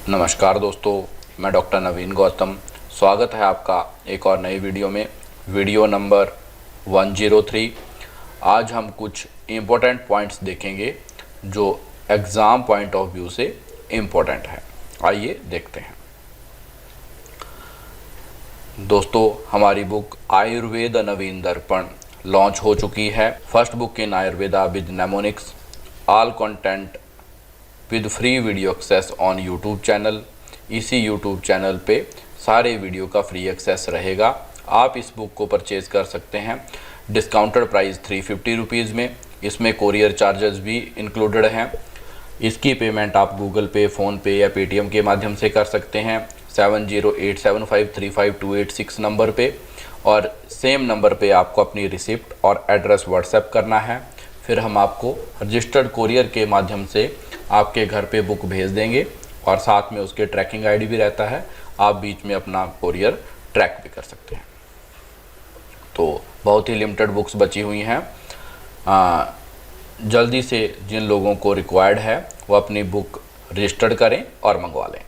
नमस्कार दोस्तों, मैं डॉक्टर नवीन गौतम। स्वागत है आपका एक और नई वीडियो में, वीडियो नंबर 103। आज हम कुछ इम्पोर्टेंट पॉइंट्स देखेंगे जो एग्ज़ाम पॉइंट ऑफ व्यू से इम्पोर्टेंट है। आइए देखते हैं। दोस्तों, हमारी बुक आयुर्वेद नवीन दर्पण लॉन्च हो चुकी है। First book in Ayurveda with mnemonics, all content with free video access on YouTube channel. इसी यूट्यूब चैनल पे सारे वीडियो का फ्री एक्सेस रहेगा। आप इस बुक को परचेज़ कर सकते हैं डिस्काउंटेड प्राइस 350 रुपीज़ में। इसमें कोरियर चार्जेस भी इंक्लूडेड हैं। इसकी पेमेंट आप गूगल पे, फ़ोनपे या पेटीएम के माध्यम से कर सकते हैं 7087535286 नंबर पे, और सेम नंबर पे आपको अपनी रिसिप्ट और एड्रेस व्हाट्सएप करना है। फिर हम आपको रजिस्टर्ड कोरियर के माध्यम से आपके घर पे बुक भेज देंगे और साथ में उसके ट्रैकिंग आईडी भी रहता है। आप बीच में अपना कोरियर ट्रैक भी कर सकते हैं। तो बहुत ही लिमिटेड बुक्स बची हुई हैं। जल्दी से जिन लोगों को रिक्वायर्ड है वो अपनी बुक रजिस्टर्ड करें और मंगवा लें।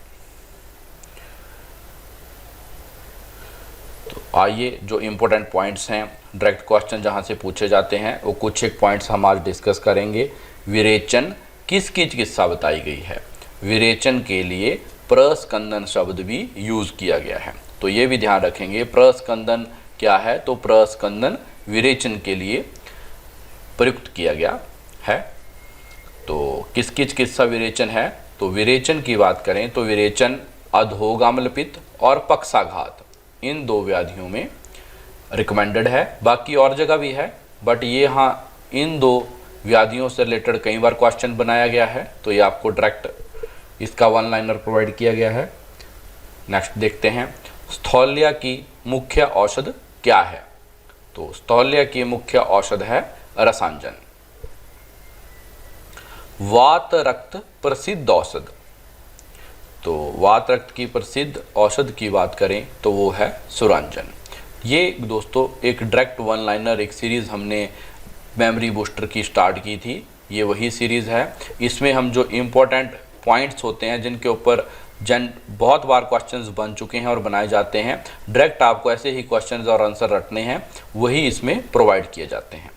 तो आइए, जो इम्पोर्टेंट पॉइंट्स हैं, डायरेक्ट क्वेश्चन जहां से पूछे जाते हैं, वो कुछ एक पॉइंट्स हम आज डिस्कस करेंगे। विरेचन किसकी चिकित्सा बताई गई है? विरेचन के लिए प्रस्कंदन शब्द भी यूज़ किया गया है, तो ये भी ध्यान रखेंगे। प्रस्कंदन क्या है? तो प्रस्कंदन विरेचन के लिए प्रयुक्त किया गया है। तो किसकी चिकित्सा विरेचन है? तो विरेचन की बात करें तो विरेचन अधोगामलपित्त और पक्षाघात, इन दो व्याधियों में रिकमेंडेड है। बाकी और जगह भी है, बट ये हाँ, इन दो व्याधियों से रिलेटेड कई बार क्वेश्चन बनाया गया है, तो ये आपको डायरेक्ट इसका वन लाइनर प्रोवाइड किया गया है। नेक्स्ट देखते हैं, स्थौल्य की मुख्य औषध क्या है? तो स्थौल्य की मुख्य औषध है रसांजन। वात रक्त प्रसिद्ध औषध, तो वात रक्त की प्रसिद्ध औषध की बात करें तो वो है सुरांजन। ये दोस्तों एक डायरेक्ट वन लाइनर एक सीरीज़ हमने मेमोरी बूस्टर की स्टार्ट की थी, ये वही सीरीज़ है। इसमें हम जो इम्पोर्टेंट पॉइंट्स होते हैं जिनके ऊपर बहुत बार क्वेश्चंस बन चुके हैं और बनाए जाते हैं, डायरेक्ट आपको ऐसे ही क्वेश्चंस और आंसर रटने हैं, वही इसमें प्रोवाइड किए जाते हैं।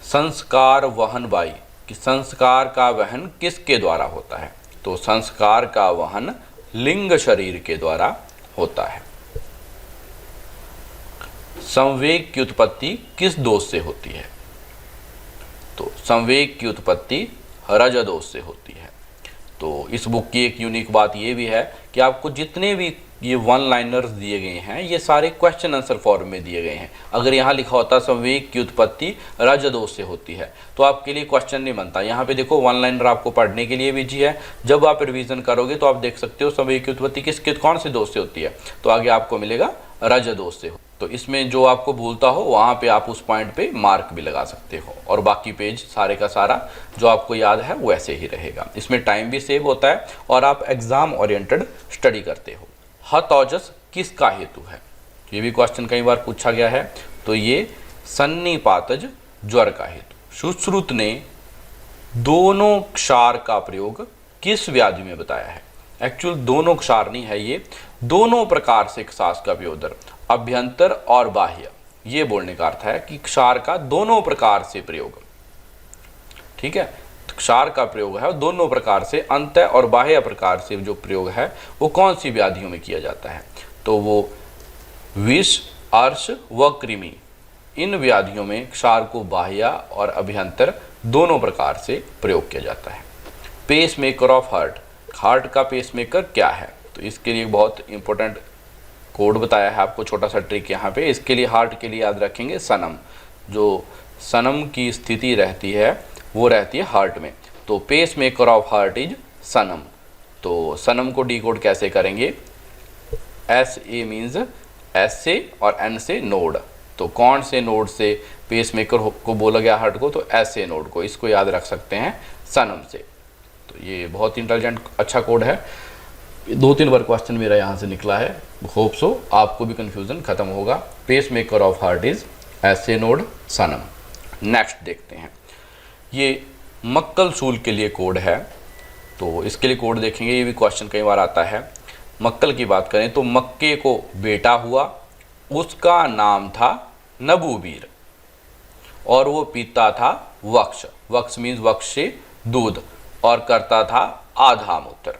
संस्कार वहन बाई, कि संस्कार का वहन किसके द्वारा होता है? तो संस्कार का वहन लिंग शरीर के द्वारा होता है। संवेग की उत्पत्ति किस दोष से होती है? तो संवेग की उत्पत्ति रज दोष से होती है। तो इस बुक की एक यूनिक बात ये भी है कि आपको जितने भी ये वन लाइनर्स दिए गए हैं, ये सारे क्वेश्चन आंसर फॉर्म में दिए गए हैं। अगर यहाँ लिखा होता संवेग की उत्पत्ति रज दोष से होती है, तो आपके लिए क्वेश्चन नहीं बनता। यहाँ पे देखो वन लाइनर आपको पढ़ने के लिए भी जी है। जब आप रिवीजन करोगे तो आप देख सकते हो संवेग की उत्पत्ति कौन से दोष से होती है, तो आगे आपको मिलेगा रज दोष से। तो इसमें जो आपको भूलता हो वहाँ पे आप उस पॉइंट पे मार्क भी लगा सकते हो, और बाकी पेज सारे का सारा जो आपको याद है वो ऐसे ही रहेगा। इसमें टाइम भी सेव होता है और आप एग्जाम ओरिएंटेड स्टडी करते हो। हतौजस किसका हेतु है? ये भी क्वेश्चन कई बार पूछा गया है। तो ये सन्निपातज ज्वर का हेतु। सुश्रुत ने दोनों क्षार का प्रयोग किस व्याधि में बताया है? एक्चुअल दोनों क्षार नहीं है, ये दोनों प्रकार से क्षार का प्रयोग, अभ्यंतर और बाह्य, ये बोलने का अर्थ है कि क्षार का दोनों प्रकार से प्रयोग। ठीक है, क्षार का प्रयोग है दोनों प्रकार से, अंत और बाह्य प्रकार से जो प्रयोग है वो कौन सी व्याधियों में किया जाता है? तो वो विष, अर्श व कृमि, इन व्याधियों में क्षार को बाह्य और अभ्यंतर दोनों प्रकार से प्रयोग किया जाता है। Pace maker of heart, heart का पेस मेकर क्या है? तो इसके लिए बहुत इंपॉर्टेंट कोड बताया है आपको, छोटा सा ट्रिक यहाँ पे। इसके लिए हार्ट के लिए याद रखेंगे सनम, जो सनम की स्थिति रहती है वो रहती है हार्ट में। तो pace maker of heart is सनम। तो सनम को डिकोड कैसे करेंगे? एस ए मीन्स एस से और एन से नोड। तो कौन से नोड से पेस मेकर को बोला गया हार्ट को? तो एस ए नोड को। इसको याद रख सकते हैं सनम से। तो ये बहुत इंटेलिजेंट अच्छा कोड है। 2-3 बार क्वेश्चन मेरा यहाँ से निकला है। होप सो आपको भी कन्फ्यूज़न खत्म होगा। Pace maker of heart is S A node सनम। नेक्स्ट देखते हैं, ये मक्कल शूल के लिए कोड है तो इसके लिए कोड देखेंगे, ये भी क्वेश्चन कई बार आता है। मक्कल की बात करें तो मक्के को बेटा हुआ, उसका नाम था नबूवीर और वो पीता था वक्ष, वक्ष मीन्स वक्ष से दूध, और करता था आधा मूत्र।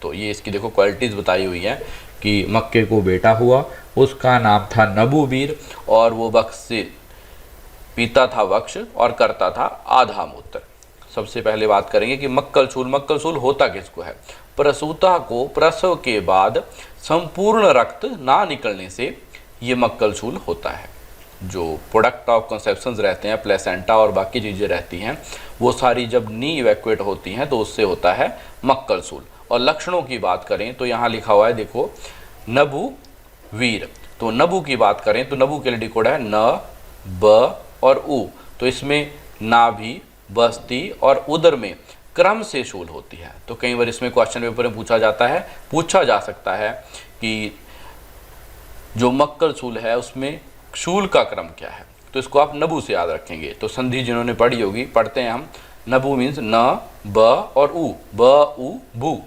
तो ये इसकी देखो क्वालिटीज बताई हुई है कि मक्के को बेटा हुआ, उसका नाम था नबूवीर और वो वक्ष से पीता था वक्ष और करता था आधा मूत्र। सबसे पहले बात करेंगे कि मक्कलशूल, मक्कलशूल होता किसको है? प्रसूता को प्रसव के बाद संपूर्ण रक्त ना निकलने से ये मक्कलशूल होता है। जो प्रोडक्ट ऑफ कंसेप्शंस रहते हैं, प्लेसेंटा और बाकी चीज़ें रहती हैं, वो सारी जब नी इवैक्यूएट होती हैं तो उससे होता है मक्कलशूल। और लक्षणों की बात करें तो यहाँ लिखा हुआ है देखो नबूवीर। तो नबू की बात करें तो नबू के लिए डिकोड है न, ब और उ। तो इसमें नाभि, बस्ती और उदर में क्रम से शूल होती है। तो कई बार इसमें क्वेश्चन पेपर में पूछा जा सकता है कि जो मक्कलशूल है उसमें शूल का क्रम क्या है, तो इसको आप नबू से याद रखेंगे। तो संधि जिन्होंने पढ़ी होगी, पढ़ते हैं हम। नबू मीन्स न, ब और उ, ब उ भू।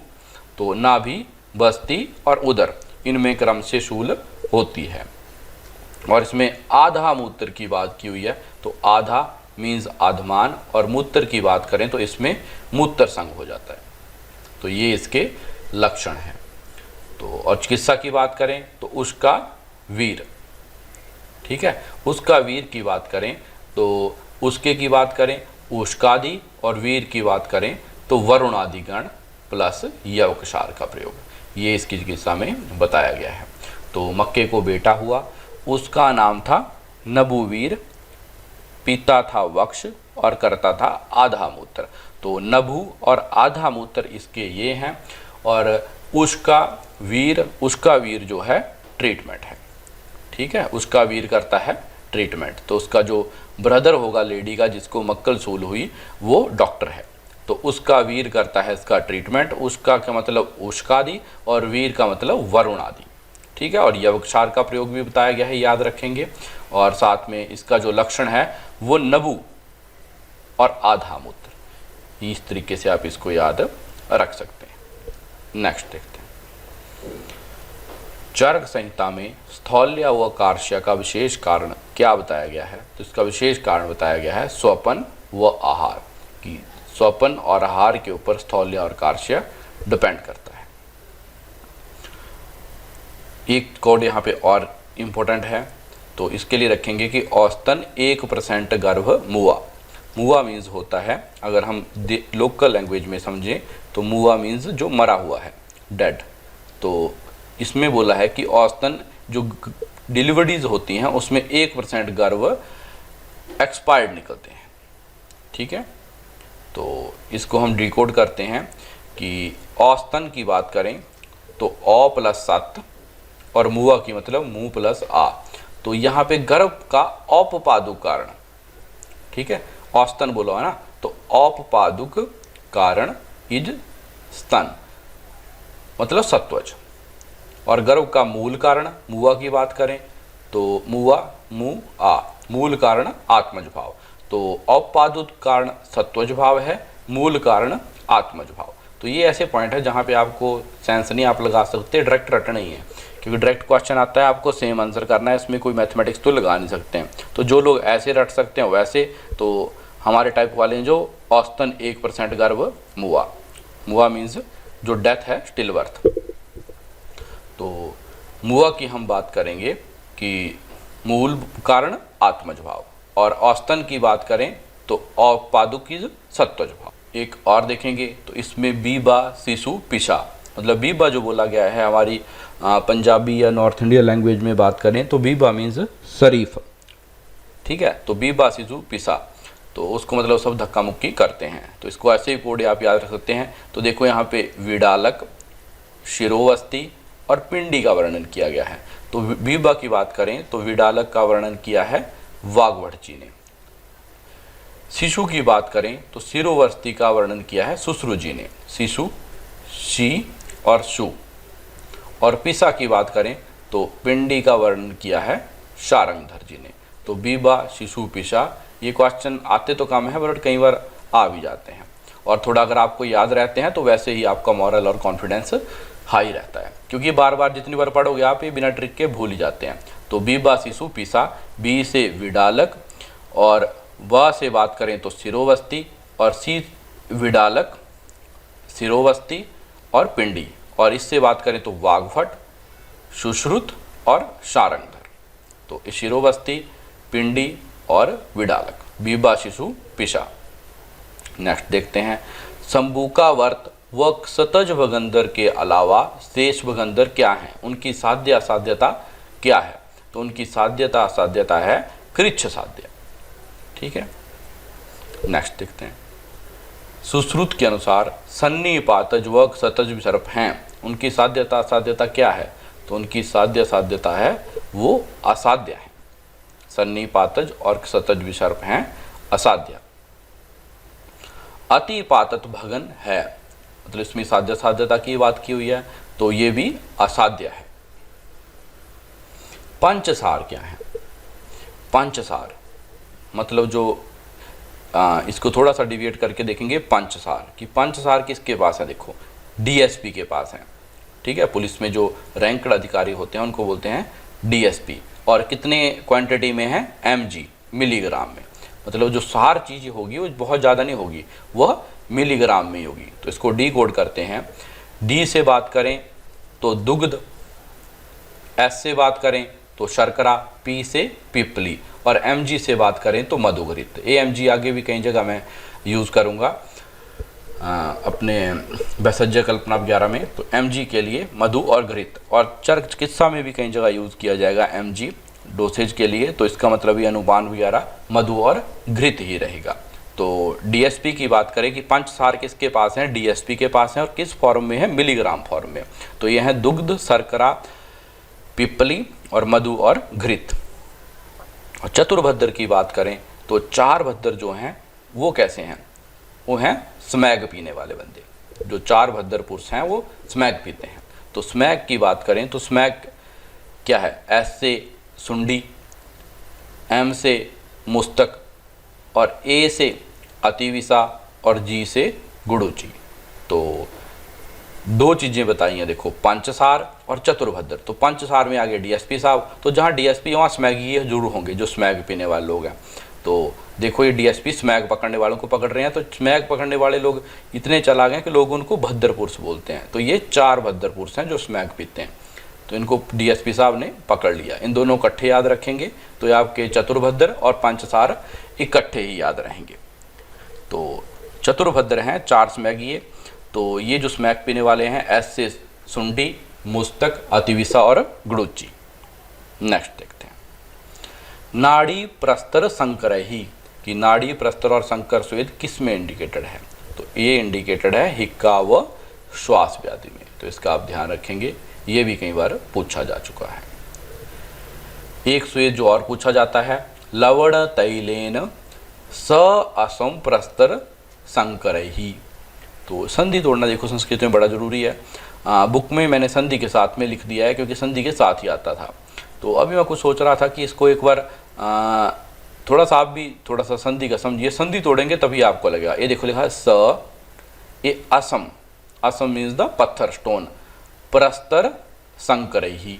तो नाभि, बस्ती और उदर, इनमें क्रम से शूल होती है। और इसमें आधा मूत्र की बात की हुई है, तो आधा मीन्स आधमान, और मूत्र की बात करें तो इसमें मूत्र संग हो जाता है। तो ये इसके लक्षण हैं। तो और चिकित्सा की बात करें तो उसका वीर, ठीक है, उसका वीर की बात करें तो उसके की बात करें उष्कादि, और वीर की बात करें तो वरुणादि गण प्लस यवकशार का प्रयोग, ये इसकी चिकित्सा में बताया गया है। तो मक्के को बेटा हुआ, उसका नाम था नबूवीर, पीता था वक्ष और करता था आधा मूत्र। तो नभु और आधा मूत्र इसके ये हैं। और उसका वीर जो है ट्रीटमेंट है, ठीक है, उसका वीर करता है ट्रीटमेंट। तो उसका जो ब्रदर होगा लेडी का जिसको मक्कलशूल हुई वो डॉक्टर है, तो उसका वीर करता है इसका ट्रीटमेंट। उसका का मतलब उष्कादि और वीर का मतलब वरुण आदि, ठीक है। और यवक्षार का प्रयोग भी बताया गया है, याद रखेंगे। और साथ में इसका जो लक्षण है वो नभु और आधा मूत्र, इस तरीके से आप इसको याद रख सकते हैं। नेक्स्ट देखते हैं, चर्क संहिता में स्थौल्य व कार्श्य का विशेष कारण क्या बताया गया है? तो इसका विशेष कारण बताया गया है स्वपन व आहार, कि स्वपन और आहार के ऊपर स्थौल्य और कार्श्य डिपेंड करता है। एक कोड यहाँ पे और इम्पोर्टेंट है, तो इसके लिए रखेंगे कि औसतन 1% गर्भ मुआ। मुआ मीन्स होता है, अगर हम लोकल लैंग्वेज में समझें तो मुआ मीन्स जो मरा हुआ है, डेड। तो इसमें बोला है कि औसतन जो डिलीवरीज होती हैं उसमें 1% गर्भ एक्सपायर्ड निकलते हैं, ठीक है। तो इसको हम डिकोड करते हैं कि औसतन की बात करें तो औ प्लस 7 और मुआ की मतलब मुँह प्लस आ। तो यहाँ पे गर्भ का औपपादुक कारण, ठीक है, औसतन बोला है ना, तो औपपादुक कारण इज स्तन मतलब सत्वज। और गर्भ का मूल कारण मुआ की बात करें तो मुआ मुँह आ, मूल कारण आत्मज भाव। तो औपपादुक कारण सत्वज भाव है, मूल कारण आत्मज भाव। तो ये ऐसे पॉइंट है जहाँ पे आपको सेंस नहीं आप लगा सकते, डायरेक्ट रटना ही है, क्योंकि डायरेक्ट क्वेश्चन आता है आपको सेम आंसर करना है, इसमें कोई मैथमेटिक्स तो लगा नहीं सकते हैं। तो जो लोग ऐसे रट सकते हैं वैसे, तो हमारे टाइप वाले हैं जो औसतन 1% गर्भ मुआ, मुआ मीन्स जो डेथ है स्टिल बर्थ। तो मुआ की हम बात करेंगे कि मूल कारण आत्मज भाव, और औसतन की बात करें तो औपपादुक की सत्वज भाव। एक और देखेंगे तो इसमें बीबा शिशु पिशा, मतलब बीबा जो बोला गया है हमारी पंजाबी या नॉर्थ इंडिया लैंग्वेज में बात करें तो बीबा मीन्स शरीफ, ठीक है। तो बीबा शिशु पिशा, तो उसको मतलब सब धक्का मुक्की करते हैं। तो इसको ऐसे ही कोड आप याद रख सकते हैं। तो देखो यहाँ पे विडालक, शिरोवस्ती और पिंडी का वर्णन किया गया है। तो बीबा की बात करें तो विडालक का वर्णन किया है वाग्भट जी ने। शिशु की बात करें तो शिरोवस्ती का वर्णन किया है सुश्रु जी ने, शिशु शी और शु। और पिसा की बात करें तो पिंडी का वर्णन किया है शारंगधर जी ने। तो बीबा शिशु पिशा, ये क्वेश्चन आते तो कम है बट कई बार आ भी जाते हैं। और थोड़ा अगर आपको याद रहते हैं तो वैसे ही आपका मॉरल और कॉन्फिडेंस हाई रहता है, क्योंकि बार बार जितनी बार पढ़ोगे आप ये बिना ट्रिक के भूल ही जाते हैं। तो बीबा शिशु पिसा, बी से विडालक, और व से बात करें तो शिरोवस्ती, और सी विडालक, शिरोवस्ती और पिंडी, और इससे बात करें तो वाग्भट, सुश्रुत और शारंगधर। तो शिरोवस्ती, पिंडी और विडालक, बीबा शिशु पिशा। नेक्स्ट देखते हैं, शंभूका वर्त व सतज भगंदर के अलावा शेष भगंदर क्या हैं, उनकी साध्य असाध्यता क्या है। तो उनकी साध्यता असाध्यता है कृच्छ साध्य। ठीक है, नेक्स्ट देखते हैं, सुश्रुत के अनुसार सन्नी पातज व सतज विसर्प हैं, उनकी साध्यता असाध्यता क्या है। तो उनकी साध्य साध्यता है वो असाध्य है। सन्नी पातज और सतज विसर्प हैं असाध्य। अति पातत भगन है, मतलब इसमें साध्य साध्यता की बात की हुई है, तो ये भी असाध्य है। पंचसार क्या है। पंचसार मतलब जो इसको थोड़ा सा डिविएट करके देखेंगे पंचसार कि पंचसार किसके पास है। देखो डीएसपी के पास है। ठीक है, पुलिस में जो रैंकड अधिकारी होते हैं उनको बोलते हैं डीएसपी, और कितने क्वांटिटी में है, एमजी, मिलीग्राम में। मतलब जो सार चीज़ होगी वो बहुत ज़्यादा नहीं होगी, वह मिलीग्राम में ही होगी। तो इसको डी कोड करते हैं। डी से बात करें तो दुग्ध, एस से बात करें तो शर्करा, पी से पिपली, और एमजी से बात करें तो मधुघृत। एएमजी आगे भी कई जगह मैं यूज़ करूँगा अपने वैसज्य कल्पना 11 में। तो एमजी के लिए मधु और घृत, और चर्क चिकित्सा में भी कई जगह यूज़ किया जाएगा एमजी डोसेज के लिए। तो इसका मतलब ये अनुपान वगैरह मधु और घृत ही रहेगा। तो डीएसपी की बात करें कि पंचसार किसके पास हैं, डीएसपी के पास हैं, और किस फॉर्म में है, मिलीग्राम फॉर्म में। तो ये है दुग्ध, शर्करा, पिपली और मधु और घृत। और चतुर्भद्र की बात करें तो चार भद्र जो हैं वो कैसे हैं, वो हैं स्मैग पीने वाले बंदे। जो चार भद्र पुरुष हैं वो स्मैग पीते हैं। तो स्मैग की बात करें तो स्मैग क्या है, एस से सुंडी, एम से मुस्तक, और ए से अतिविसा, और जी से गुड़ुची। तो दो चीज़ें बताई हैं देखो, पंचसार और चतुर्भद्र। तो पंचसार में आगे डीएसपी साहब, तो जहाँ डीएसपी वहाँ स्मैगी जरूर होंगे, जो स्मैग पीने वाले लोग हैं। तो देखो ये डीएसपी स्मैग पकड़ने वालों को पकड़ रहे हैं। तो स्मैग पकड़ने वाले लोग इतने चालाक हैं कि लोग उनको भद्र पुरुष बोलते हैं। तो ये चार भद्र पुरुष हैं जो स्मैग पीते हैं। तो इनको डीएसपी साहब ने पकड़ लिया। इन दोनों इकट्ठे याद रखेंगे तो ये आपके चतुर्भद्र और पंचसार इकट्ठे ही याद रहेंगे। तो चतुर्भद्र हैं चार स्मैगिए। तो ये जो स्मैग पीने वाले हैं, एस से सुंडी, मुस्तक, अतिविसा और गुड़ुची। नेक्स्ट देखते हैं, नाड़ी प्रस्तर संकरही, कि नाड़ी प्रस्तर और संकर स्वेद किस में इंडिकेटेड है। तो ये इंडिकेटेड है हिक्का व श्वास व्याधि में। तो इसका आप ध्यान रखेंगे, ये भी कई बार पूछा जा चुका है। एक स्वेद जो और पूछा जाता है, लवण तैलेन स असम प्रस्तर संकरही। तो संधि तोड़ना देखो संस्कृत में बड़ा जरूरी है। बुक में मैंने संधि के साथ में लिख दिया है क्योंकि संधि के साथ ही आता था। तो अभी मैं कुछ सोच रहा था कि इसको एक बार थोड़ा सा आप भी थोड़ा सा संधि का समझिए। संधि तोड़ेंगे तभी आपको लगेगा। ये देखो लिखा है स, ये असम, असम मीन्स द पत्थर, स्टोन, प्रस्तर संकरही।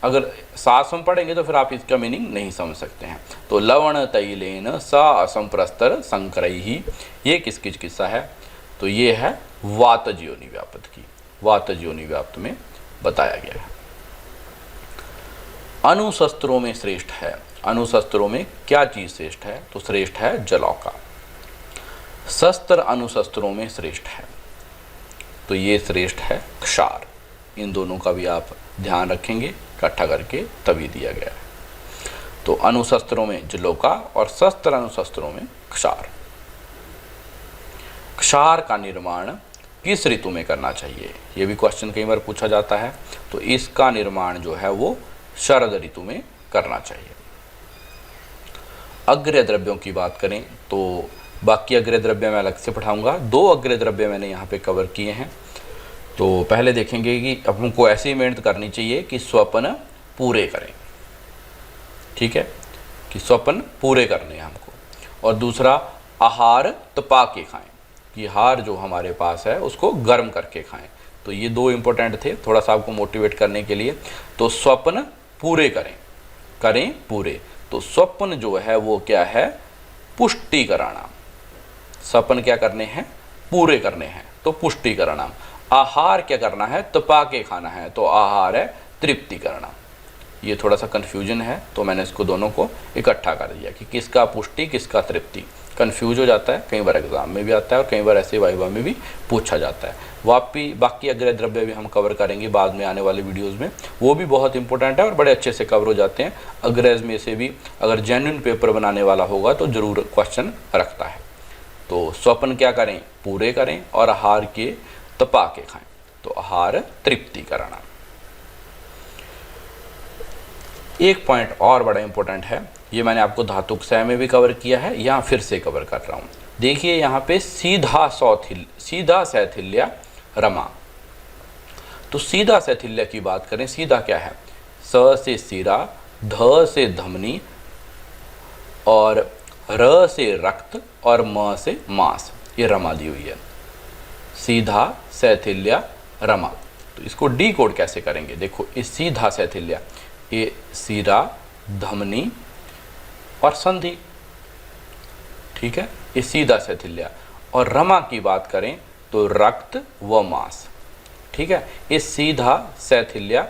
अगर सास में पढ़ेंगे तो फिर आप इसका मीनिंग नहीं समझ सकते हैं। तो लवण तैलेन स असम प्रस्तर संकरही, ये किसकी चिकित्सा है। तो ये है वातज योनि व्यापत की। वातज योनि व्याप्त में बताया गया है। अनुशस्त्रों में श्रेष्ठ है। अनुशस्त्रों में क्या चीज श्रेष्ठ है। तो श्रेष्ठ है जलौका। शस्त्र अनुशस्त्रों में श्रेष्ठ है। तो ये श्रेष्ठ है क्षार। इन दोनों का भी आप ध्यान रखेंगे, इकट्ठा करके तभी दिया गया है। तो अनुशस्त्रों में जलौका और शस्त्र अनुशस्त्रों में क्षार। क्षार का निर्माण किस ऋतु में करना चाहिए, ये भी क्वेश्चन कई बार पूछा जाता है। तो इसका निर्माण जो है वो शरद ऋतु में करना चाहिए। अग्रय द्रव्यों की बात करें तो बाकी अग्रय द्रव्य मैं अलग से पढ़ाऊंगा। दो अग्रय द्रव्य मैंने यहाँ पे कवर किए हैं। तो पहले देखेंगे कि अपन को ऐसी मेहनत करनी चाहिए कि स्वप्न पूरे करें। ठीक है, कि स्वप्न पूरे करने हैं हमको। और दूसरा, आहार तपा के खाएं। कि आहार जो हमारे पास है उसको गर्म करके खाएं। तो ये दो इम्पोर्टेंट थे थोड़ा सा आपको मोटिवेट करने के लिए। तो स्वप्न पूरे करें पूरे। तो स्वप्न जो है वो क्या है, पुष्टिकरणाम। स्वप्न क्या करने हैं, पूरे करने हैं, तो पुष्टिकरणाम। आहार क्या करना है, तपा के खाना है, तो आहार है तृप्तिकरणाम। ये थोड़ा सा कन्फ्यूजन है तो मैंने इसको दोनों को इकट्ठा कर दिया कि किसका पुष्टि किसका तृप्ति। कन्फ्यूज हो जाता है, कई बार एग्जाम में भी आता है और कई बार ऐसे वाइवा में भी पूछा जाता है। बाकी अग्रय द्रव्य भी हम कवर करेंगे बाद में आने वाले वीडियोस में, वो भी बहुत इंपॉर्टेंट है और बड़े अच्छे से कवर हो जाते हैं। अग्रज में से भी अगर जेन्युइन पेपर बनाने वाला होगा तो ज़रूर क्वेश्चन रखता है। तो स्वप्न क्या करें, पूरे करें, और आहार के तपा के खाएं, तो आहार तृप्तिकरण। एक पॉइंट और बड़ा इंपॉर्टेंट है, ये मैंने आपको धातु क्षय में भी कवर किया है, यहाँ फिर से कवर कर रहा हूँ। देखिए यहाँ पे सीधा शैथिल्य रमा। तो सीधा शैथिल्य की बात करें, सीधा क्या है, स से सिरा, ध से धमनी, और र से रक्त, और म से मांस, ये रमा दी हुई है। सीधा शैथिल्य रमा। तो इसको डी कोड कैसे करेंगे, देखो ये सीधा शैथिल्य, ये सिरा, धमनी और संधि, ठीक है, ये सीधा शैथिल्य। और रमा की बात करें तो रक्त व मांस, ठीक है। ये सीधा शैथिल्य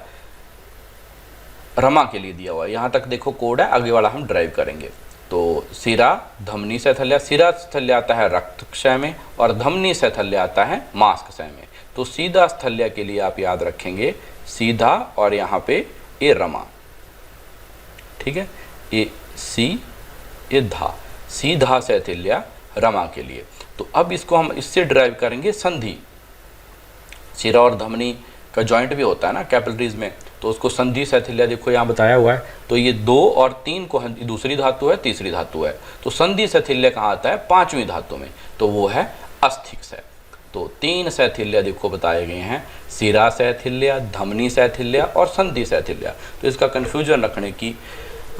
रमा के लिए दिया हुआ है। यहाँ तक देखो कोड है, आगे वाला हम ड्राइव करेंगे। तो सिरा, धमनी शैथिल्य, सिरा शैथिल्य आता है रक्त क्षय में और धमनी शैथिल्य आता है मांस क्षय में। तो सीधा शैथिल्य के लिए आप याद रखेंगे सीधा और यहाँ पे ये रमा, ठीक है, ये सी, ये धा, सीधा शैथिल्य रमा के लिए। तो अब इसको हम इससे ड्राइव करेंगे संधि। सिरा और धमनी का जॉइंट भी होता है ना कैपिलरीज में, तो उसको संधि शैथिल्य देखो यहाँ बताया हुआ है। तो ये 2 और 3 को दूसरी धातु है, तीसरी धातु है। तो संधि शैथिल्य कहाँ आता है, 5वीं धातु में, तो वो है अस्थिक क्षय। तो 3 शैथिल्य देखो बताए गए हैं, सिरा शैथिल्य, धमनी शैथिल्य और संधि शैथिल्य। तो इसका कन्फ्यूजन रखने की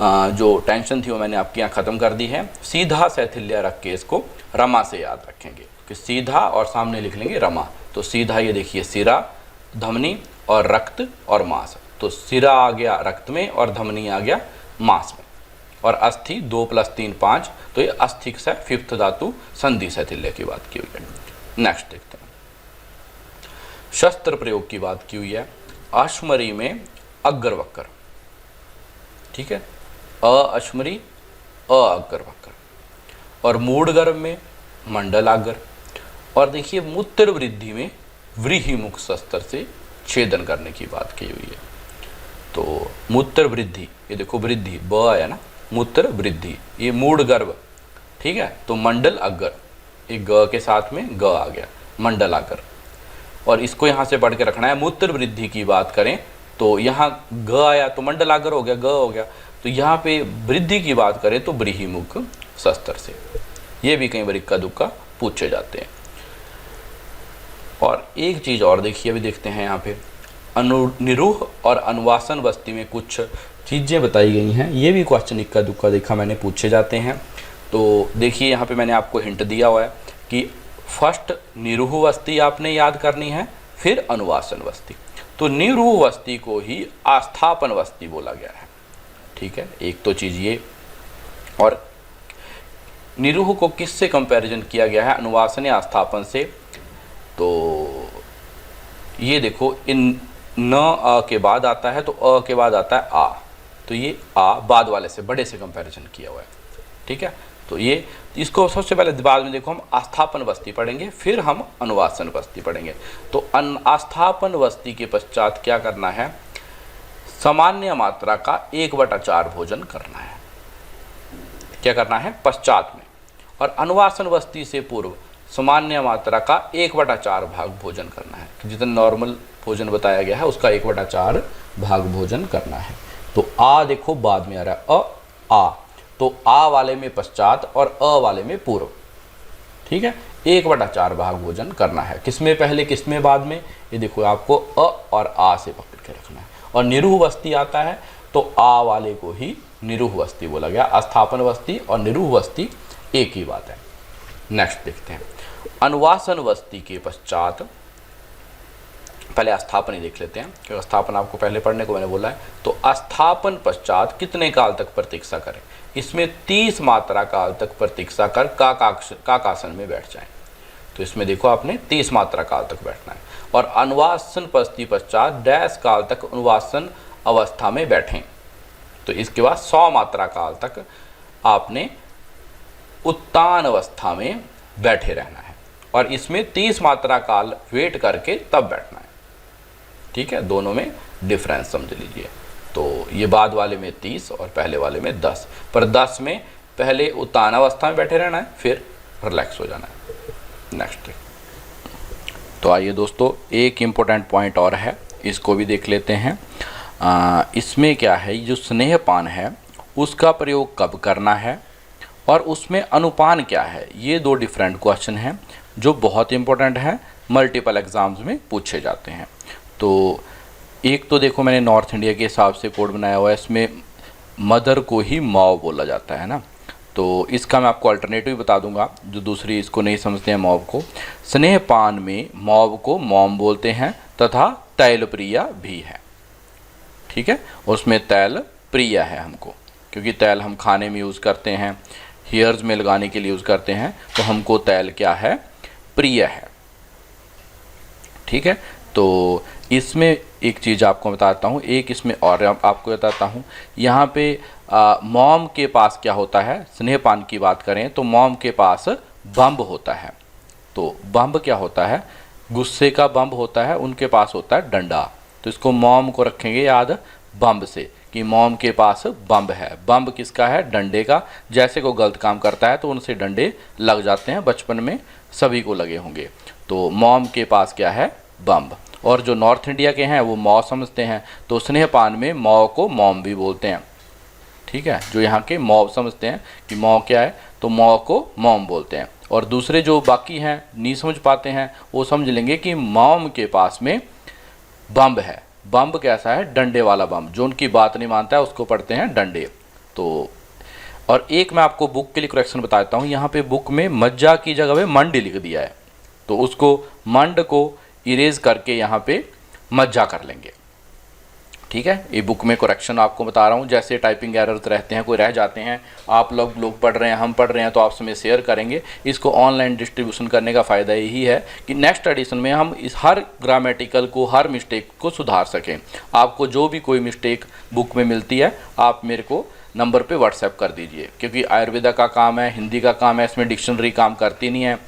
जो टेंशन थी वो मैंने आपके यहाँ ख़त्म कर दी है। सीधा शैथिल्य रख के इसको रमा से याद रखेंगे कि सीधा और सामने लिख लेंगे रमा। तो सीधा ये देखिए सिरा, धमनी और रक्त और मांस। तो सिरा आ गया रक्त में और धमनी आ गया मांस में, और अस्थि 2 + 3 5। तो ये अस्थिक से 5th धातु संधि शैथिल्य की बात की हुई है। नेक्स्ट देखते हैं, शस्त्र प्रयोग की बात की हुई है। अश्मरी में अग्रवक्र, ठीक है, अश्मरी अग्रवक्र, और मूढ़गर्भ में मंडलाग्र, और देखिए मूत्र वृद्धि में व्रीहिमुख शस्त्र से छेदन करने की बात की हुई है। तो मूत्र वृद्धि, ये देखो वृद्धि ब आया ना, मूत्र वृद्धि, ये मूढ़गर्भ, ठीक है। तो मंडल अग्र, एक ग के साथ में ग आ गया, मंडलाग्र। और इसको यहाँ से पढ़ के रखना है। मूत्र वृद्धि की बात करें तो यहाँ ग आया तो मंडलाग्र हो गया, ग हो गया। तो यहाँ पे वृद्धि की बात करें तो व्रीहिमुख शस्त्र से। ये भी कई बार इक्का दुक्का पूछे जाते हैं। और एक चीज़ और देखिए, अभी देखते हैं यहाँ पे निरूह और अनुवासन वस्ती में कुछ चीज़ें बताई गई हैं। ये भी क्वेश्चन इक्का दुक्का देखा मैंने पूछे जाते हैं। तो देखिए यहाँ पे मैंने आपको हिंट दिया हुआ है कि फर्स्ट निरूह वस्ती आपने याद करनी है, फिर अनुवासन वस्ती। तो निरूह वस्ती को ही आस्थापन वस्ती बोला गया है, ठीक है, एक तो चीज़ ये। और निरूह को किससे कंपैरिजन किया गया है, अनुवासन या आस्थापन से। तो ये देखो, इन न अ के बाद आता है तो अ के बाद आता है आ, तो ये आ बाद वाले से बड़े से कंपैरिजन किया हुआ है, ठीक है। तो ये इसको सबसे पहले बाद में देखो हम आस्थापन वस्ती पढ़ेंगे, फिर हम अनुवासन वस्ती पढ़ेंगे। तो आस्थापन वस्ती के पश्चात क्या करना है, सामान्य मात्रा का 1/4 भोजन करना है। क्या करना है पश्चात में। और अनुवासन वस्ती से पूर्व सामान्य मात्रा का 1/4 भाग भोजन करना है। जितना नॉर्मल भोजन बताया गया है उसका 1/4 भाग भोजन करना है। तो आ देखो बाद में आ रहा है, आ, तो आ वाले में पश्चात और अ वाले में पूर्व, ठीक है। 1/4 भाग भोजन करना है, किसमें पहले किसमें बाद में, ये देखो आपको अ और आ से पकड़ के रखना है। और निरूह वस्ती आता है तो आ वाले को ही निरूह वस्ती बोला गया। आस्थापन वस्ती और निरूह वस्ती एक ही बात है। नेक्स्ट देखते हैं, अनुवासन वस्ती के पश्चात, पहले अस्थापन ही देख लेते हैं क्योंकि अस्थापन आपको पहले पढ़ने को मैंने बोला है। तो अस्थापन पश्चात कितने काल तक प्रतीक्षा करें? इसमें 30 मात्रा काल तक प्रतीक्षा कर काकासन में बैठ जाएं। तो इसमें देखो आपने 30 मात्रा काल तक बैठना है। और अनुवासन पस्ती पश्चात डैश काल तक अनुवासन अवस्था में बैठें। तो इसके बाद 100 मात्रा काल तक आपने उत्तान अवस्था में बैठे रहना है और इसमें 30 मात्रा काल वेट करके तब बैठना है। ठीक है, दोनों में डिफरेंस समझ लीजिए। तो ये बाद वाले में 30 और पहले वाले में 10, पर 10 में पहले उत्तान अवस्था में बैठे रहना है, फिर रिलैक्स हो जाना है। नेक्स्ट, तो आइए दोस्तों, एक इम्पोर्टेंट पॉइंट और है, इसको भी देख लेते हैं। इसमें क्या है, जो स्नेहपान है उसका प्रयोग कब करना है और उसमें अनुपान क्या है, ये दो डिफरेंट क्वेश्चन हैं जो बहुत इंपॉर्टेंट है, मल्टीपल एग्जाम्स में पूछे जाते हैं। तो एक तो देखो मैंने नॉर्थ इंडिया के हिसाब से कोड बनाया हुआ है, इसमें मदर को ही मॉव बोला जाता है ना, तो इसका मैं आपको अल्टरनेटिव बता दूंगा जो दूसरी इसको नहीं समझते हैं मॉव को। स्नेहपान में मॉव को मॉम बोलते हैं तथा तैल प्रिया भी है। ठीक है, और उसमें तैल प्रिय है हमको, क्योंकि तैल हम खाने में यूज़ करते हैं, हेयर्स में लगाने के लिए यूज़ करते हैं, तो हमको तैल क्या है, प्रिय है। ठीक है, तो इसमें एक चीज़ आपको बताता हूँ, एक इसमें और आपको बताता हूँ। यहाँ पे मॉम के पास क्या होता है, स्नेहपान की बात करें तो मॉम के पास बम्ब होता है। तो बम्ब क्या होता है, गुस्से का बम्ब होता है, उनके पास होता है डंडा। तो इसको मॉम को रखेंगे याद बम्ब से कि मॉम के पास बम्ब है। बम्ब किसका है, डंडे का। जैसे कोई गलत काम करता है तो उनसे डंडे लग जाते हैं, बचपन में सभी को लगे होंगे। तो मॉम के पास क्या है, बम्ब। और जो नॉर्थ इंडिया के हैं वो मॉ समझते हैं, तो स्नेहपान में मॉ को मॉम भी बोलते हैं। ठीक है, जो यहाँ के मॉ समझते हैं कि मॉ क्या है, तो मॉ को मॉम बोलते हैं। और दूसरे जो बाकी हैं नहीं समझ पाते हैं वो समझ लेंगे कि मॉम के पास में बम्ब है। बम्ब कैसा है, डंडे वाला बम्ब, जो उनकी बात नहीं मानता है उसको पढ़ते हैं डंडे। तो और एक मैं आपको बुक के लिए करेक्शन बताता हूँ, यहाँ पे बुक में मज्जा की जगह पे मंड लिख दिया है, तो उसको मंड को इरेज करके यहाँ पे मज्जा कर लेंगे। ठीक है, ये बुक में करेक्शन आपको बता रहा हूँ। जैसे टाइपिंग एरर्स रहते हैं, कोई रह जाते हैं, आप लोग पढ़ रहे हैं, हम पढ़ रहे हैं, तो आपसे में शेयर करेंगे। इसको ऑनलाइन डिस्ट्रीब्यूशन करने का फ़ायदा यही है कि नेक्स्ट एडिशन में हम इस हर ग्रामेटिकल को, हर मिस्टेक को सुधार सकें। आपको जो भी कोई मिस्टेक बुक में मिलती है आप मेरे को नंबर पे व्हाट्सएप कर दीजिए, क्योंकि आयुर्वेदा का काम है, हिंदी का काम है, इसमें डिक्शनरी काम करती नहीं है।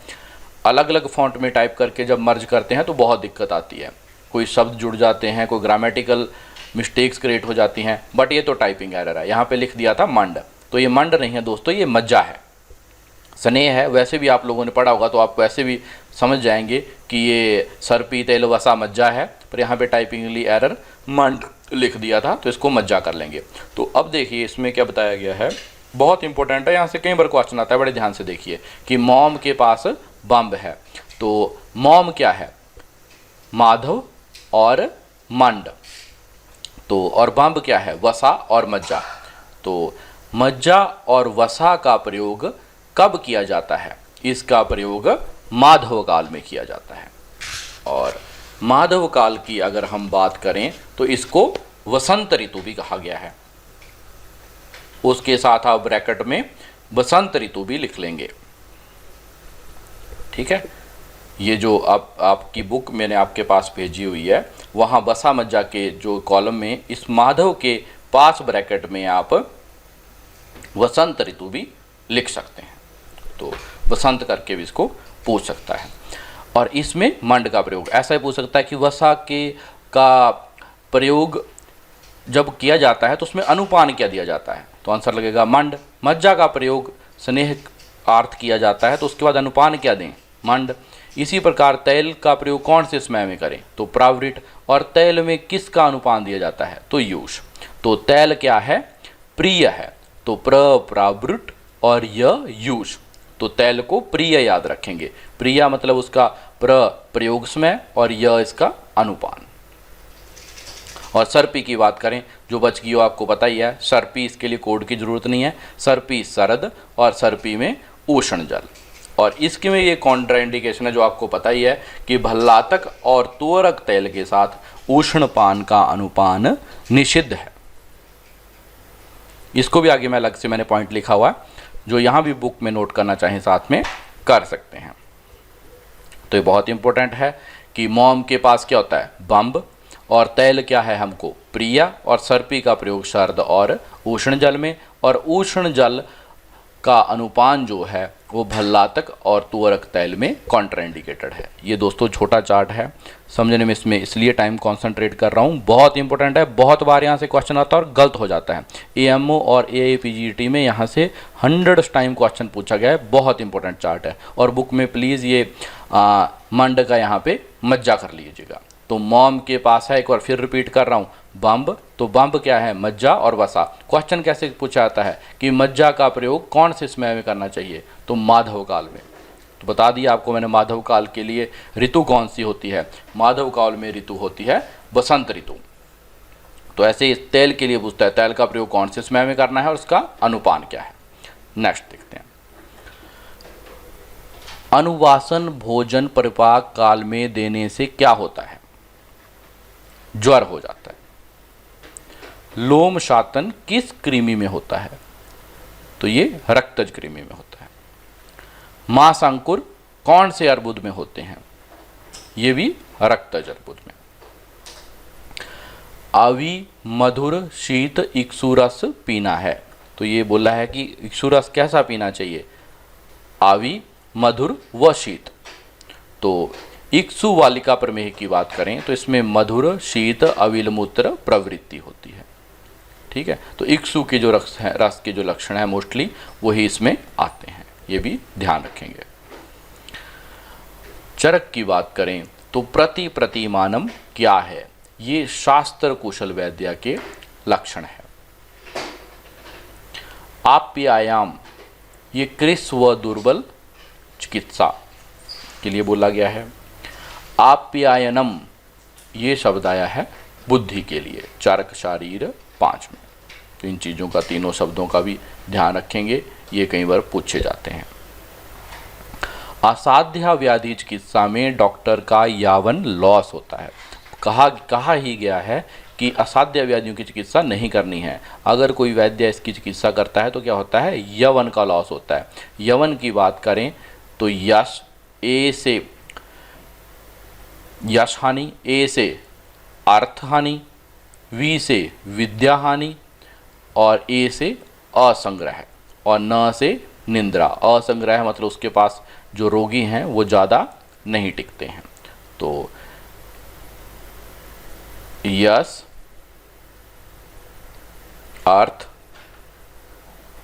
अलग अलग फॉन्ट में टाइप करके जब मर्ज करते हैं तो बहुत दिक्कत आती है, कोई शब्द जुड़ जाते हैं, कोई ग्रामेटिकल मिस्टेक्स क्रिएट हो जाती हैं। बट ये तो टाइपिंग एरर है, यहाँ पे लिख दिया था मंड, तो ये मंड नहीं है दोस्तों, ये मज्जा है। स्नेह है, वैसे भी आप लोगों ने पढ़ा होगा तो आप वैसे भी समझ जाएंगे कि ये सरपी तेल वसा मज्जा है, पर यहाँ पे टाइपिंगली एरर मंड लिख दिया था, तो इसको मज्जा कर लेंगे। तो अब देखिए इसमें क्या बताया गया है, बहुत इंपॉर्टेंट है, यहाँ से कई बार क्वेश्चन आता है, बड़े ध्यान से देखिए कि मॉम के पास बम्ब है। तो मॉम क्या है, माधव और मंड। तो और बम्ब क्या है, वसा और मज्जा। तो मज्जा और वसा का प्रयोग कब किया जाता है, इसका प्रयोग माधव काल में किया जाता है। और माधव काल की अगर हम बात करें तो इसको वसंत ऋतु भी कहा गया है। उसके साथ आप ब्रैकेट में वसंत ऋतु भी लिख लेंगे। ठीक है, ये जो आपकी बुक मैंने आपके पास भेजी हुई है, वहाँ वसा मज्जा के जो कॉलम में इस माधव के पास ब्रैकेट में आप वसंत ऋतु भी लिख सकते हैं। तो वसंत करके भी इसको पूछ सकता है। और इसमें मंड का प्रयोग ऐसा ही पूछ सकता है कि वसा के का प्रयोग जब किया जाता है तो उसमें अनुपान क्या दिया जाता है, तो आंसर लगेगा मंड। मज्जा का प्रयोग स्नेह अर्थ किया जाता है तो उसके बाद अनुपान क्या दें, मंड। इसी प्रकार तैल का प्रयोग कौन से समय में करें, तो प्रावृट। और तैल में किसका अनुपान दिया जाता है, तो यूष। तो तैल क्या है, प्रिय है, तो प्रावृट और यूष। तो तैल को प्रिय याद रखेंगे, प्रिय मतलब उसका प्रयोग समय और इसका अनुपान। और सर्पी की बात करें, जो बच गई हो आपको पता ही है, सर्पी इसके लिए कोड की जरूरत नहीं है, सर्पी शरद और सर्पी में उष्ण जल। और इसके में ये कॉन्ट्राइंडिकेशन है जो आपको पता ही है कि भल्लातक और तुअरक तेल के साथ उष्णपान का अनुपान निषिद्ध है। इसको भी आगे मैं अलग से मैंने पॉइंट लिखा हुआ है, जो यहाँ भी बुक में नोट करना चाहें साथ में कर सकते हैं। तो ये बहुत इंपॉर्टेंट है कि मोम के पास क्या होता है, बम्ब, और तेल क्या है हमको, प्रिया, और सर्पी का प्रयोग सर्द और उष्ण जल में, और उष्ण जल का अनुपान जो है वो भल्लातक और तुअरक तेल में कॉन्ट्राइंडिकेटेड है। ये दोस्तों छोटा चार्ट है, समझने में इसमें इसलिए टाइम कॉन्सेंट्रेट कर रहा हूँ, बहुत इंपॉर्टेंट है। बहुत बार यहाँ से क्वेश्चन आता है और गलत हो जाता है। एएमओ और एआईपीजीटी में यहाँ से 100 टाइम क्वेश्चन पूछा गया है, बहुत इंपॉर्टेंट चार्ट है। और बुक में प्लीज़ ये मंड का यहाँ पे मज्जा कर लीजिएगा। तो मॉम के पास है, एक बार फिर रिपीट कर रहा हूँ, बम्ब, तो बम्ब क्या है, मज्जा और वसा। क्वेश्चन कैसे पूछा जाता है कि मज्जा का प्रयोग कौन से समय में करना चाहिए, तो माधव काल में। तो बता दिया आपको मैंने माधव काल के लिए ऋतु कौन सी होती है, माधव काल में ऋतु होती है बसंत ऋतु। तो ऐसे इस तेल के लिए पूछता है, तेल का प्रयोग कौन से समय में करना है और उसका अनुपान क्या है। नेक्स्ट देखते हैं, अनुवासन भोजन परिपाक काल में देने से क्या होता है, ज्वर हो जाता है। लोम शातन किस कृमि में होता है, तो ये रक्तज कृमि में होता है। मांस अंकुर कौन से अर्बुद में होते हैं, ये भी रक्तज अर्बुद में। अवि मधुर शीत इक्षुरस पीना है, तो ये बोला है कि इक्षुरस कैसा पीना चाहिए, आवी, मधुर व शीत। तो इक्षु वालिका प्रमेह की बात करें तो इसमें मधुर, शीत, अविल मूत्र प्रवृत्ति होती है। ठीक है, तो इक्षु के जो रस के जो लक्षण है मोस्टली वही इसमें आते हैं, ये भी ध्यान रखेंगे। चरक की बात करें तो प्रतिमानम क्या है, ये शास्त्र कुशल वैद्य के लक्षण है। आप्यायाम, ये कृश व दुर्बल चिकित्सा के लिए बोला गया है। आप्यायनम, ये शब्द आया है बुद्धि के लिए, चारक शारीर 5 में। तो इन चीज़ों का, तीनों शब्दों का भी ध्यान रखेंगे, ये कई बार पूछे जाते हैं। असाध्य व्याधि चिकित्सा में डॉक्टर का यावन लॉस होता है। कहा ही गया है कि असाध्य व्याधियों की चिकित्सा नहीं करनी है। अगर कोई वैद्य इसकी चिकित्सा करता है तो क्या होता है, यवन का लॉस होता है। यवन की बात करें तो यश, ए से यश हानि, ए से अर्थ हानि, वी से विद्या हानि, और ए से असंग्रह, और न से निंद्रा। असंग्रह मतलब उसके पास जो रोगी हैं वो ज़्यादा नहीं टिकते हैं। तो यश, अर्थ,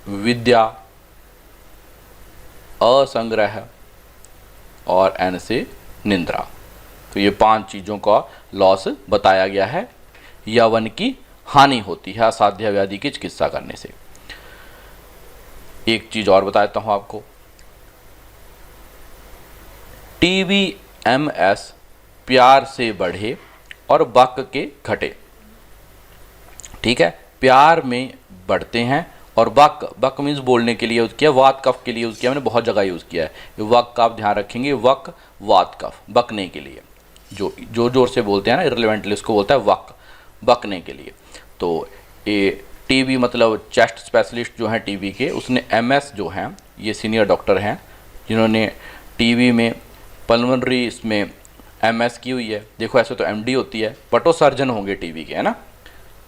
विद्या, असंग्रह और एन से निंद्रा, तो ये 5 चीज़ों का लॉस बताया गया है। यवन की हानि होती है असाध्य व्याधि की चिकित्सा करने से। एक चीज और बता देता हूं आपको, TBMS प्यार से बढ़े और बक के घटे। ठीक है, प्यार में बढ़ते हैं और बक मीन्स बोलने के लिए यूज़ किया, वात कफ के लिए यूज़ किया, मैंने बहुत जगह यूज़ किया है। वक का आप ध्यान रखेंगे, वक वात कफ, बकने के लिए, जो जोर से बोलते हैं ना इररिलेवेंटली, उसको बोलता है वक, बकने के लिए। तो ये टीबी मतलब चेस्ट स्पेशलिस्ट जो हैं टीबी के, उसने MS जो हैं, ये सीनियर डॉक्टर हैं जिन्होंने टीबी में पल्मोनरी इसमें MS की हुई है। देखो ऐसे तो MD होती है, बट वो सर्जन होंगे टीबी के, है ना।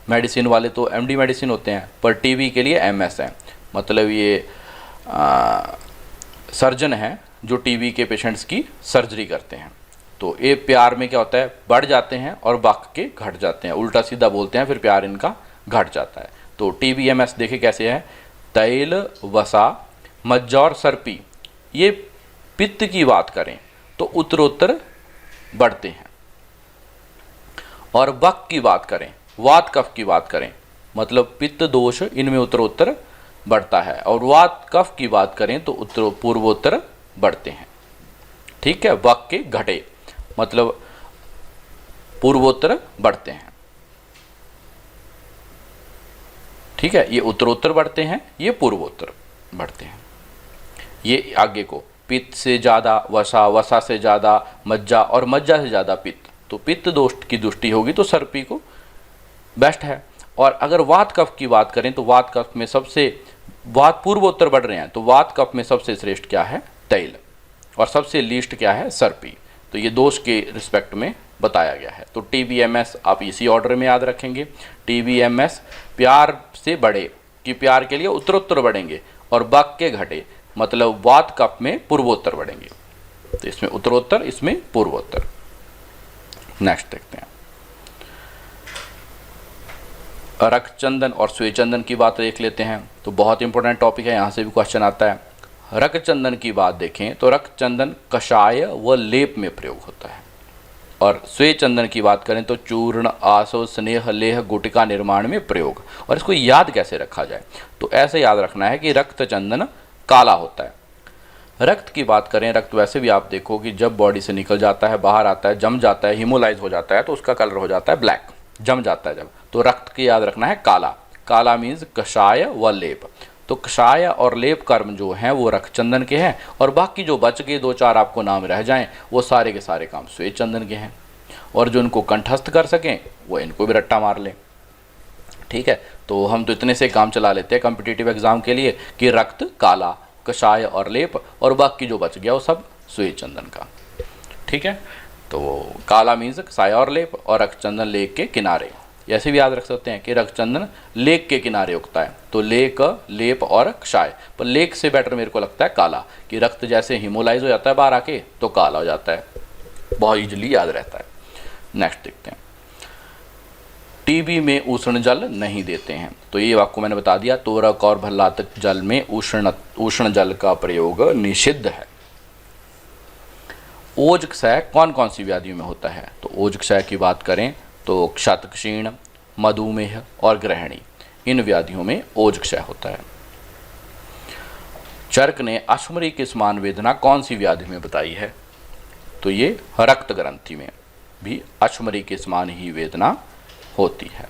मेडिसिन वाले तो MD मेडिसिन होते हैं, पर टीबी के लिए MS है, मतलब ये सर्जन हैं जो टीबी के पेशेंट्स की सर्जरी करते हैं। तो ये प्यार में क्या होता है, बढ़ जाते हैं और बक के घट जाते हैं, उल्टा सीधा बोलते हैं, फिर प्यार इनका घट जाता है। तो TBMS देखे कैसे है, तैल, वसा, मज्जा और सर्पी, ये पित्त की बात करें तो उत्तरोत्तर बढ़ते हैं, और बक की बात करें, वात कफ की बात करें, मतलब पित्त दोष इनमें उत्तरोत्तर बढ़ता है, और वात कफ की बात करें तो पूर्वोत्तर बढ़ते हैं। ठीक है, बक के घटे मतलब पूर्वोत्तर बढ़ते हैं। ठीक है, ये उत्तरोत्तर बढ़ते हैं, ये पूर्वोत्तर बढ़ते हैं। ये आगे को पित्त से ज़्यादा वसा, वसा से ज़्यादा मज्जा और मज्जा से ज़्यादा पित्त, तो पित्त दोष की दृष्टि होगी तो सर्पी को बेस्ट है। और अगर वात कफ की बात करें तो वात कफ में सबसे, वात पूर्वोत्तर बढ़ रहे हैं तो वात कफ में सबसे श्रेष्ठ क्या है? तैल, और सबसे लीस्ट क्या है? सर्पी। तो ये दोष के रिस्पेक्ट में बताया गया है। तो TBMS आप इसी ऑर्डर में याद रखेंगे। TBMS प्यार से बढ़े, कि प्यार के लिए उत्तरोत्तर बढ़ेंगे, और बक के घटे मतलब वात कफ में पूर्वोत्तर बढ़ेंगे। तो इसमें उत्तरोत्तर, इसमें पूर्वोत्तर। नेक्स्ट देखते हैं, रक्तचंदन और स्वेचंदन की बात देख लेते हैं। तो बहुत इंपॉर्टेंट टॉपिक है, यहाँ से भी क्वेश्चन आता है। रक्तचंदन की बात देखें तो रक्तचंदन कषाय व लेप में प्रयोग होता है, और स्वेचंदन की बात करें तो चूर्ण, आसव, स्नेह, लेह, गुटिका निर्माण में प्रयोग। और इसको याद कैसे रखा जाए? तो ऐसे याद रखना है कि रक्तचंदन काला होता है। रक्त की बात करें, रक्त वैसे भी आप देखो कि जब बॉडी से निकल जाता है, बाहर आता है, जम जाता है, हिमोलाइज हो जाता है, तो उसका कलर हो जाता है ब्लैक, जम जाता है जब। तो रक्त की याद रखना है काला। काला मीन्स कषाय व लेप। तो कषाय और लेप कर्म जो हैं वो रक्तचंदन के हैं, और बाकी जो बच के 2-4 आपको नाम रह जाएं वो सारे के सारे काम स्वेचंदन के हैं। और जो इनको कंठस्थ कर सकें वो इनको भी रट्टा मार लें। ठीक है, तो हम तो इतने से काम चला लेते हैं कॉम्पिटिटिव एग्जाम के लिए कि रक्त काला, कषाय और लेप, और बाकी जो बच गया वो सब स्वेचंदन का। ठीक है, तो काला मीन्स कषाय और लेप, और रक्तचंदन लेक के किनारे। ऐसे भी याद रख सकते हैं कि रक्तचंदन लेक के किनारे उगता है, तो लेक, लेप और कषाय। पर लेक से बेटर मेरे को लगता है काला, कि रक्त जैसे हिमोलाइज हो जाता है बाहर आके तो काला हो जाता है, बहुत इजीली याद रहता है। नेक्स्ट देखते हैं, टीबी में उष्ण जल नहीं देते हैं। तो ये आपको मैंने बता दिया, तोरक और भल्लातक जल में उष्ण जल का प्रयोग निषिद्ध है। ओजक्षय कौन कौन सी व्याधियों में होता है? तो ओजक्षय की बात करें तो क्षत, क्षीण, मधुमेह और ग्रहणी, इन व्याधियों में ओजक्षय होता है। चर्क ने अश्मरी की समान वेदना कौन सी व्याधि में बताई है? तो ये रक्त ग्रंथि में भी अश्मरी के समान ही वेदना होती है।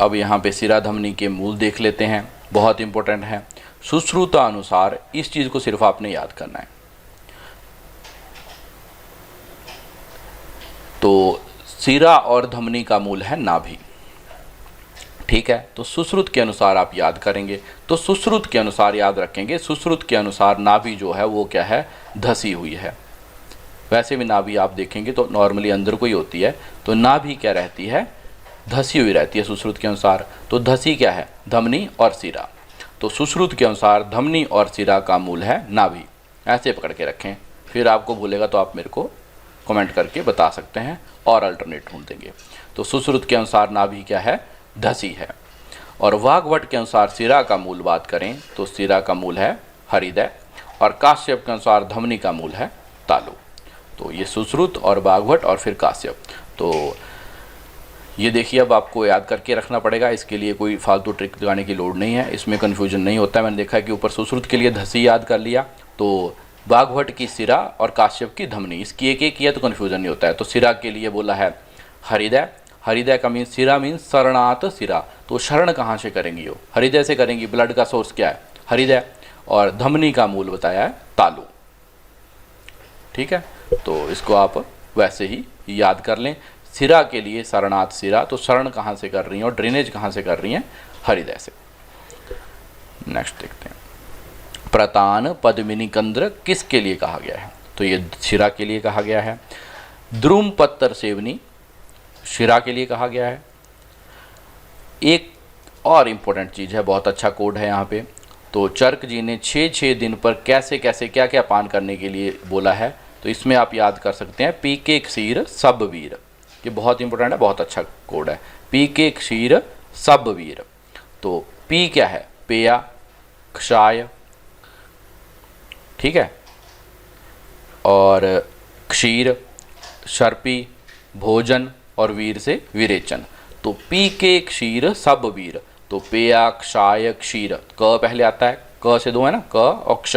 अब यहाँ पे शिरा धमनी के मूल देख लेते हैं, बहुत इंपॉर्टेंट है। सुश्रुता अनुसार इस चीज को सिर्फ आपने याद करना है। तो शिरा और धमनी का मूल है नाभि। ठीक है, तो सुश्रुत के अनुसार आप याद करेंगे, तो सुश्रुत के अनुसार याद रखेंगे। सुश्रुत के अनुसार नाभि जो है वो क्या है? धसी हुई है। वैसे भी नाभि आप देखेंगे तो नॉर्मली अंदर को ही होती है, तो नाभि क्या रहती है? धसी हुई रहती है सुश्रुत के अनुसार। तो धसी क्या है? धमनी और शिरा। तो सुश्रुत के अनुसार धमनी और शिरा का मूल है नाभि। ऐसे पकड़ के रखें, फिर आपको भूलेगा तो आप मेरे को कमेंट करके बता सकते हैं और अल्टरनेट ढूंढ देंगे। तो सुश्रुत के अनुसार नाभि क्या है? धसी है। और वाग्भट के अनुसार शिरा का मूल बात करें तो शिरा का मूल है हृदय, और काश्यप के अनुसार धमनी का मूल है तालु। तो ये सुश्रुत और वाग्भट और फिर काश्यप। तो ये देखिए, अब आपको याद करके रखना पड़ेगा, इसके लिए कोई फालतू ट्रिक लगाने की लोड़ नहीं है, इसमें कन्फ्यूजन नहीं होता है। मैंने देखा है कि ऊपर सुश्रुत के लिए धसी याद कर लिया, तो वाग्भट की शिरा और काश्यप की धमनी, इसकी एक एक किया तो कन्फ्यूजन नहीं होता है। तो शिरा के लिए बोला है हृदय। हृदय का मीन्स, शिरा मीन्स शरणात शिरा। तो शरण कहाँ से करेंगी? वो हृदय से करेंगी, ब्लड का सोर्स क्या है? हृदय। और धमनी का मूल बताया है तालु। ठीक है, तो इसको आप वैसे ही याद कर लें। शिरा के लिए शरणात शिरा, तो शरण कहाँ से कर रही हैं और ड्रेनेज कहाँ से कर रही हैं? हृदय से। नेक्स्ट देखते हैं, प्रतान पद्मिनी कंद्र किसके लिए कहा गया है? तो ये शिरा के लिए कहा गया है। द्रुम पत्तर सेवनी शिरा के लिए कहा गया है। एक और इम्पोर्टेंट चीज़ है, बहुत अच्छा कोड है यहाँ पे। तो चर्क जी ने 6-6 दिन पर कैसे कैसे क्या क्या पान करने के लिए बोला है, तो इसमें आप याद कर सकते हैं पी के क्षीर सब वीर। ये बहुत इंपॉर्टेंट है, बहुत अच्छा कोड है। पी के क्षीर सब वीर। तो पी क्या है? पेया, क्षाय, ठीक है, और क्षीर सर्पी, भोजन, और वीर से विरेचन। तो पी के क्षीर सब वीर। तो पेया, क्षाय, क्षीर, क पहले आता है, क से 2 है ना, क और क्ष,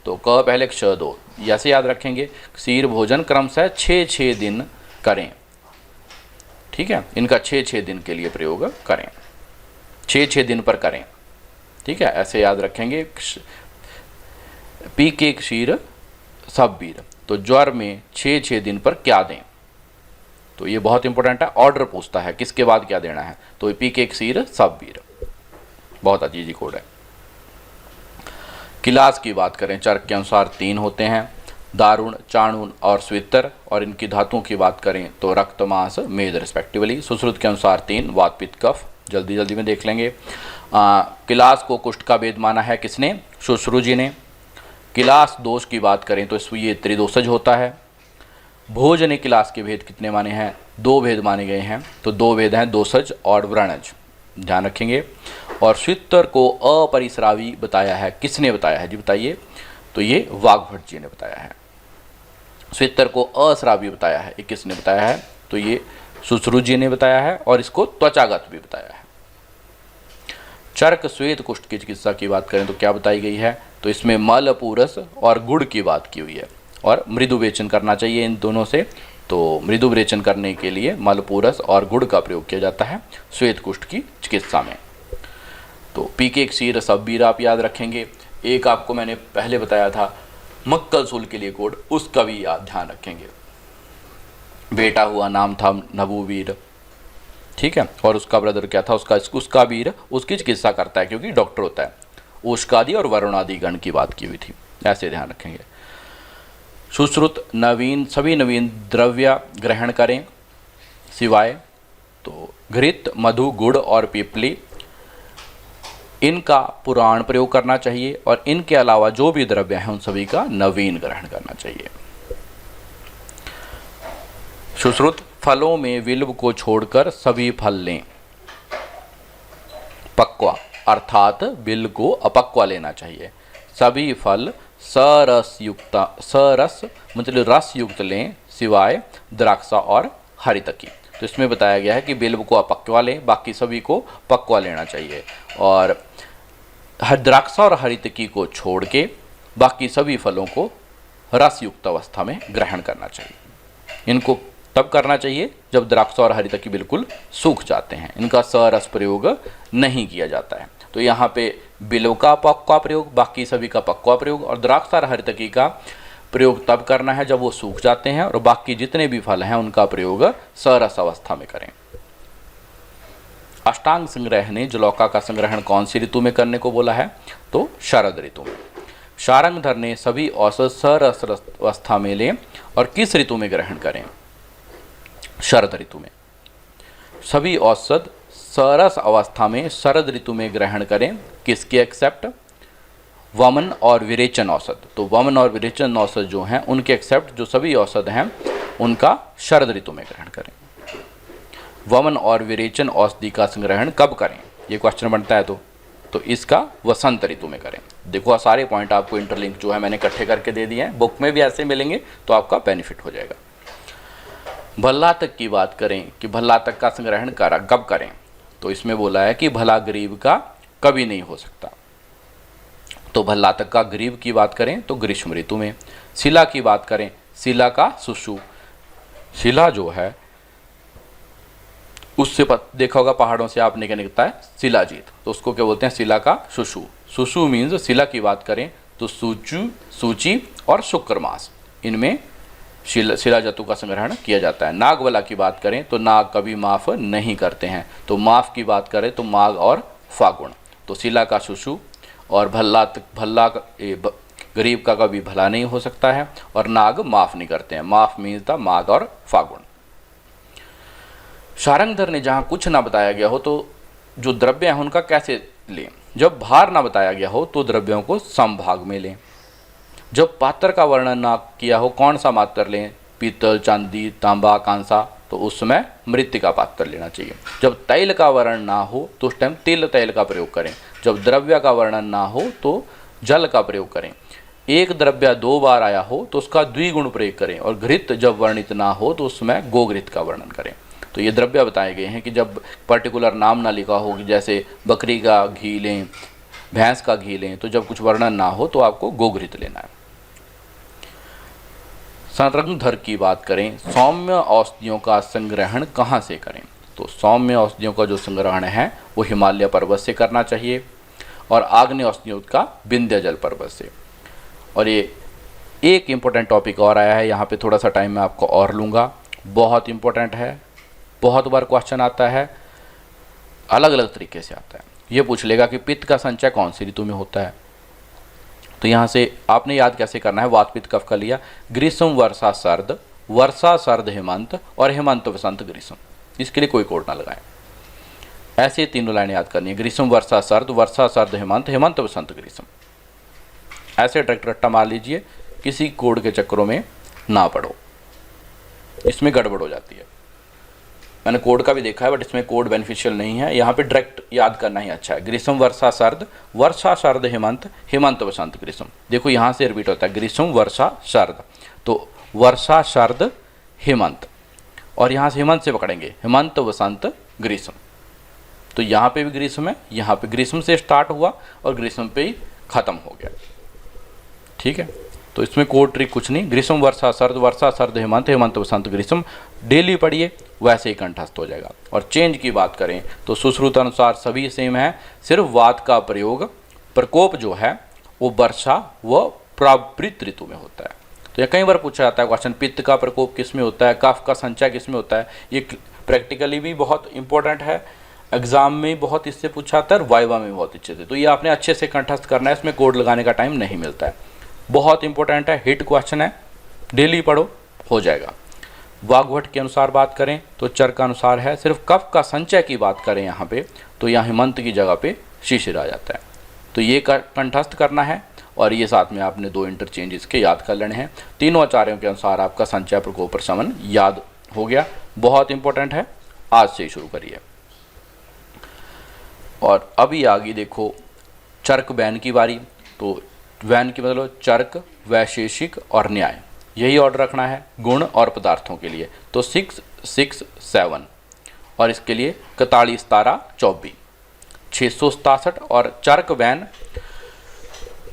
तो क पहले क्ष 2, ऐसे याद रखेंगे। क्षीर भोजन क्रमशः 6-6 दिन करें। ठीक है, इनका 6-6 दिन के लिए प्रयोग करें, 6-6 दिन पर करें। ठीक है, ऐसे याद रखेंगे। पी के क्षीर सब वीर, तो ज्वर में 6 दिन पर क्या दें, तो ये बहुत इंपॉर्टेंट है। ऑर्डर पूछता है किसके बाद क्या देना है, तो पी के क्षीर सब वीर, बहुत अजीजी कोड है। किलास की बात करें, चर्क के अनुसार 3 होते हैं, दारुण, चाणून और स्वितर, और इनकी धातुओं की बात करें तो रक्त, मांस, मेद रिस्पेक्टिवली। सुश्रुत के अनुसार 3, वात, पित्त, कफ, जल्दी जल्दी में देख लेंगे। किलास को कुष्ठ का वेद माना है किसने, सुश्रु जी ने। किलास दोष की बात करें तो ये त्रिदोषज होता है। भोज ने किलास के भेद कितने माने हैं, 2 भेद माने गए हैं, तो 2 भेद हैं, दोषज और व्रणज, ध्यान रखेंगे। और स्वितर को अपरिस्रावी बताया है, किसने बताया है जी बताइए, तो ये वाग्भट जी ने बताया है। स्वितर को अस्रावी बताया है, ये किसने बताया है, तो ये सुश्रु जी ने बताया है, और इसको त्वचागत भी बताया है। चर्क श्वेत कुष्ठ की चिकित्सा की बात करें तो क्या बताई गई है, तो इसमें मल, पूरस और गुड़ की बात की हुई है, और मृदु विरेचन करना चाहिए इन दोनों से। तो मृदु विरेचन करने के लिए मल, पूरस और गुड़ का प्रयोग किया जाता है श्वेत कुष्ठ की चिकित्सा में। तो पी के क्षीर सब वीर आप याद रखेंगे। एक आपको मैंने पहले बताया था मक्कल सूल के लिए कोड, उसका भी याद ध्यान रखेंगे। बेटा हुआ, नाम था नबूवीर, ठीक है, और उसका ब्रदर क्या था, उसका वीर उसकी चिकित्सा करता है क्योंकि डॉक्टर होता है। उष्कादि और वरुणादि गण की बात की हुई थी, ऐसे ध्यान रखेंगे। सुश्रुत नवीन, सभी नवीन द्रव्य ग्रहण करें सिवाय तो घृत, मधु, गुड़ और पीपली, इनका पुराण प्रयोग करना चाहिए, और इनके अलावा जो भी द्रव्य हैं उन सभी का नवीन ग्रहण करना चाहिए। सुश्रुत फलों में विल्व को छोड़कर सभी फल लें, पक्वा अर्थात बिल को अपक्वा लेना चाहिए। सभी फल सरस मतलब रस युक्त लें सिवाय द्राक्षा और हरितकी। तो इसमें बताया गया है कि बिल्व को अपक्वा लें, बाकी सभी को पक्वा लेना चाहिए, और द्राक्षा और हरितकी को छोड़ के बाकी सभी फलों को रस युक्त अवस्था में ग्रहण करना चाहिए। इनको तब करना चाहिए जब द्राक्षा और हरितकी बिल्कुल सूख जाते हैं, इनका सरस प्रयोग नहीं किया जाता है। तो यहाँ पे बिल्व का पक्वा प्रयोग, बाकी सभी का पक्वा प्रयोग, और द्राक्षा और हरितकी का प्रयोग तब करना है जब वो सूख जाते हैं, और बाकी जितने भी फल हैं उनका प्रयोग सरस अवस्था में करें। अष्टांग संग्रह ने जलौका का संग्रहण कौन सी ऋतु में करने को बोला है, तो शरद ऋतु में। शारंगधर ने सभी औषध सरस अवस्था में लें और किस ऋतु में ग्रहण करें, शरद ऋतु में। सभी औषध सरस अवस्था में शरद ऋतु में ग्रहण करें, किसके एक्सेप्ट, वमन और विरेचन औषध। तो वमन और विरेचन औषध जो हैं उनके एक्सेप्ट जो सभी औषध हैं उनका शरद ऋतु में ग्रहण करें। वमन और विरेचन औषधि का संग्रहण कब करें, ये क्वेश्चन बनता है तो इसका वसंत ऋतु में करें। देखो सारे पॉइंट आपको इंटरलिंक जो है मैंने इकट्ठे करके दे दिए हैं, बुक में भी ऐसे मिलेंगे तो आपका बेनिफिट हो जाएगा। भल्लातक की बात करें कि भल्लातक का संग्रहण कब करें, तो इसमें बोला है कि भला गरीब का कभी नहीं हो सकता। तो भल्लातक का गरीब की बात करें तो ग्रीष्म ऋतु में। शिला की बात करें, शिला का सुसु, शिला जो है उससे देखा होगा पहाड़ों से आपने क्या निकलता है, शिलाजीत, तो उसको क्या बोलते हैं, शिला का सुसु। सुसु मीन्स शिला की बात करें तो सूचु, सूची और शुक्र मास, इनमें शिला जतु का संग्रहण किया जाता है। नागवला की बात करें तो नाग कभी माफ नहीं करते हैं। तो माफ की बात करें तो माघ और फागुन। तो शिला का सुसु और भल्ला गरीब का कभी भला नहीं हो सकता है, और नाग माफ नहीं करते हैं। माफ मीन्स था माघ और फागुन। शारंगधर ने जहाँ कुछ ना बताया गया हो तो जो द्रव्य हैं उनका कैसे लें, जब भार ना बताया गया हो तो द्रव्यों को समभाग में लें। जब पात्र का वर्णन ना किया हो कौन सा मात्र लें, पीतल, चांदी, तांबा, कांसा, तो उस समय मृत्तिका पात्र लेना चाहिए। जब तैल का वर्णन ना हो तो उस टाइम तिल तैल का प्रयोग करें। जब द्रव्य का वर्णन ना हो तो जल का प्रयोग करें। एक द्रव्य 2 बार आया हो तो उसका द्विगुण प्रयोग करें, और घृत जब वर्णित ना हो तो उसमें गोघृत का वर्णन करें। तो ये द्रव्य बताए गए हैं कि जब पर्टिकुलर नाम ना लिखा हो, जैसे बकरी का घी लें, भैंस का घी लें, तो जब कुछ वर्णन ना हो तो आपको गोघृत लेना है। संरंगधर की बात करें, सौम्य औषधियों का संग्रहण कहाँ से करें, तो सौम्य औषधियों का जो संग्रहण है वो हिमालय पर्वत से करना चाहिए, और आग्नेय का विंध्य जल पर्वत से। और ये एक इम्पोर्टेंट टॉपिक और आया है, यहाँ पे थोड़ा सा टाइम मैं आपको और लूँगा, बहुत इम्पोर्टेंट है, बहुत बार क्वेश्चन आता है, अलग अलग तरीके से आता है। ये पूछ लेगा कि पित्त का संचय कौन सी ऋतु में होता है, तो यहाँ से आपने याद कैसे करना है, वात पित्त कफ का लिया, ग्रीष्म वर्षा शरद हेमंत और हेमंत वसंत ग्रीष्म, इसके लिए कोई कोड ना लगाएं। ऐसे तीनों लाइनें याद करनी है, ग्रीष्म वर्षा शरद हेमंत, हेमंत वसंत ग्रीष्म। ऐसे डायरेक्ट रट्टा मार लीजिए, किसी कोड के चक्करों में ना पड़ो, इसमें गड़बड़ हो जाती है। मैंने कोड का भी देखा है बट इसमें कोड बेनिफिशियल नहीं है, यहाँ पे डायरेक्ट याद करना ही अच्छा है। ग्रीष्म वर्षा शरद हेमंत, हेमंत वसंत ग्रीष्म। देखो यहाँ से रिपीट होता है, ग्रीष्म वर्षा शरद, तो वर्षा शरद हेमंत, और यहाँ से हेमंत से पकड़ेंगे, हेमंत वसंत ग्रीष्म। तो यहाँ पे भी ग्रीष्म है, यहाँ पे ग्रीष्म से स्टार्ट हुआ और ग्रीष्म पे ही खत्म हो गया। ठीक है, तो इसमें कोड ट्रिक कुछ नहीं, ग्रीष्म वर्षा शरद हेमंत, हेमंत वसंत ग्रीष्म डेली पढ़िए, वैसे ही कंठस्थ हो जाएगा। और चेंज की बात करें तो सुश्रुत अनुसार सभी सेम है, सिर्फ वात का प्रयोग प्रकोप जो है वो वर्षा व प्रावृत ऋतु में होता है। तो यह कई बार पूछा जाता है क्वेश्चन, पित्त का प्रकोप किस में होता है, कफ का संचय किस में होता है। ये प्रैक्टिकली भी बहुत इंपॉर्टेंट है, एग्जाम में बहुत इससे पूछा जाता है और वाइवा में बहुत अच्छे से। तो ये आपने अच्छे से कंठस्थ करना है, इसमें कोड लगाने का टाइम नहीं मिलता है, बहुत इंपॉर्टेंट है, हिट क्वेश्चन है, डेली पढ़ो, हो जाएगा। वाग्भट के अनुसार बात करें तो चर का अनुसार है, सिर्फ कफ का संचय की बात करें यहाँ पे तो यहाँ हेमंत की जगह पे शिशिर आ जाता है। तो ये कंठस्थ करना है, और ये साथ में आपने 2 इंटरचेंजेस के याद कर लेने हैं। तीनों आचार्यों के अनुसार आपका संचय प्रकोप प्रशमन याद हो गया, बहुत इंपॉर्टेंट है, आज से ही शुरू करिए। और अभी आगे देखो चर्क वैन की बारी। तो वैन की मतलब चर्क, वैशेषिक और न्याय, यही ऑर्डर रखना है गुण और पदार्थों के लिए। तो 6, 6, 7 और इसके लिए 41 तारा 24, 667 और चर्क वैन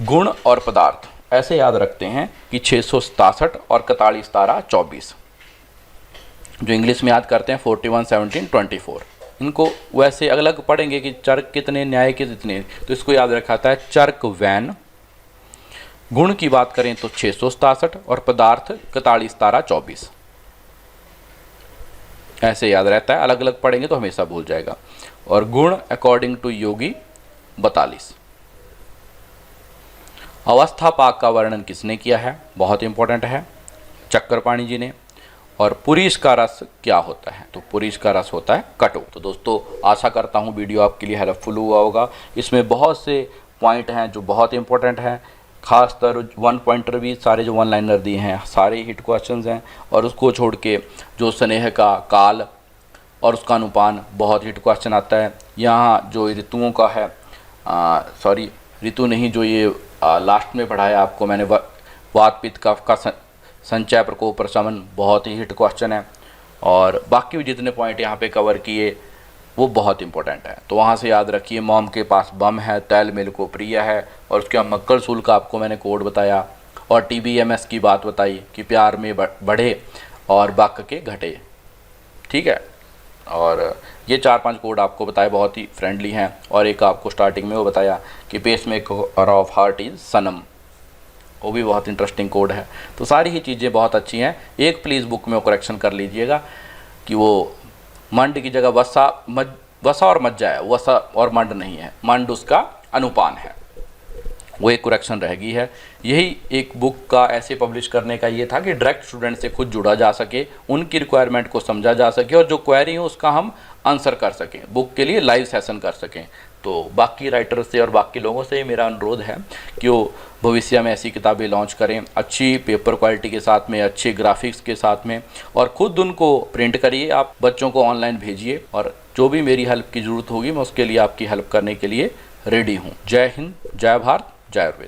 गुण और पदार्थ ऐसे याद रखते हैं कि 667 और 41 तारा 24, जो इंग्लिश में याद करते हैं 41, 17, 24। इनको वैसे अलग अलग पढ़ेंगे कि चर्क कितने, न्याय के कितने, तो इसको याद रखा था चर्क वैन। गुण की बात करें तो 667 और पदार्थ 41 तारा 24, ऐसे याद रहता है, अलग अलग पढ़ेंगे तो हमेशा भूल जाएगा। और गुण अकॉर्डिंग टू योगी 42। अवस्था पाक का वर्णन किसने किया है, बहुत इंपॉर्टेंट है, चक्रपाणी जी ने। और पुरीश का रस क्या होता है, तो पुरीश का रस होता है कटु। तो दोस्तों आशा करता हूँ वीडियो आपके लिए हेल्पफुल हुआ होगा। इसमें बहुत से पॉइंट हैं जो बहुत इंपॉर्टेंट हैं, खासतर 1 पॉइंटर भी सारे जो 1 लाइनर दिए हैं सारे हिट क्वेश्चंस हैं, और उसको छोड़ के जो स्नेह का काल और उसका अनुपान बहुत हिट क्वेश्चन आता है। यहाँ जो ऋतुओं का है, सॉरी ऋतु नहीं, जो ये लास्ट में पढ़ाया आपको मैंने, वात पित्त कफ का संचय प्रकोप प्रशमन, बहुत ही हिट क्वेश्चन है। और बाकी भी जितने पॉइंट यहाँ पे कवर किए वो बहुत इंपॉर्टेंट है, तो वहाँ से याद रखिए। मॉम के पास बम है, तैल मेल को प्रिय है, और उसके बाद मक्कड़ सूल का आपको मैंने कोड बताया, और TBMS की बात बताई कि प्यार में बढ़े और बाक के घटे। ठीक है, और ये 4-5 कोड आपको बताए, बहुत ही फ्रेंडली हैं। और एक आपको स्टार्टिंग में वो बताया कि pace maker of heart is सनम, वो भी बहुत इंटरेस्टिंग कोड है। तो सारी ही चीज़ें बहुत अच्छी हैं। एक प्लीज़ बुक में वो करेक्शन कर लीजिएगा कि वो मंड की जगह वसा और मज्जा है, वसा और मंड नहीं है, मंड उसका अनुपान है, वो एक करेक्शन रहेगी है। यही एक बुक का ऐसे पब्लिश करने का ये था कि डायरेक्ट स्टूडेंट से खुद जुड़ा जा सके, उनकी रिक्वायरमेंट को समझा जा सके, और जो क्वेरी हो उसका हम आंसर कर सकें, बुक के लिए लाइव सेशन कर सकें। तो बाकी राइटर से और बाकी लोगों से मेरा अनुरोध है कि वो भविष्य में ऐसी किताबें लॉन्च करें, अच्छी पेपर क्वालिटी के साथ में, अच्छे ग्राफिक्स के साथ में, और ख़ुद उनको प्रिंट करिए, आप बच्चों को ऑनलाइन भेजिए। और जो भी मेरी हेल्प की ज़रूरत होगी मैं उसके लिए आपकी हेल्प करने के लिए रेडी हूँ। जय हिंद, जय भारत, जय आयुर्वेद।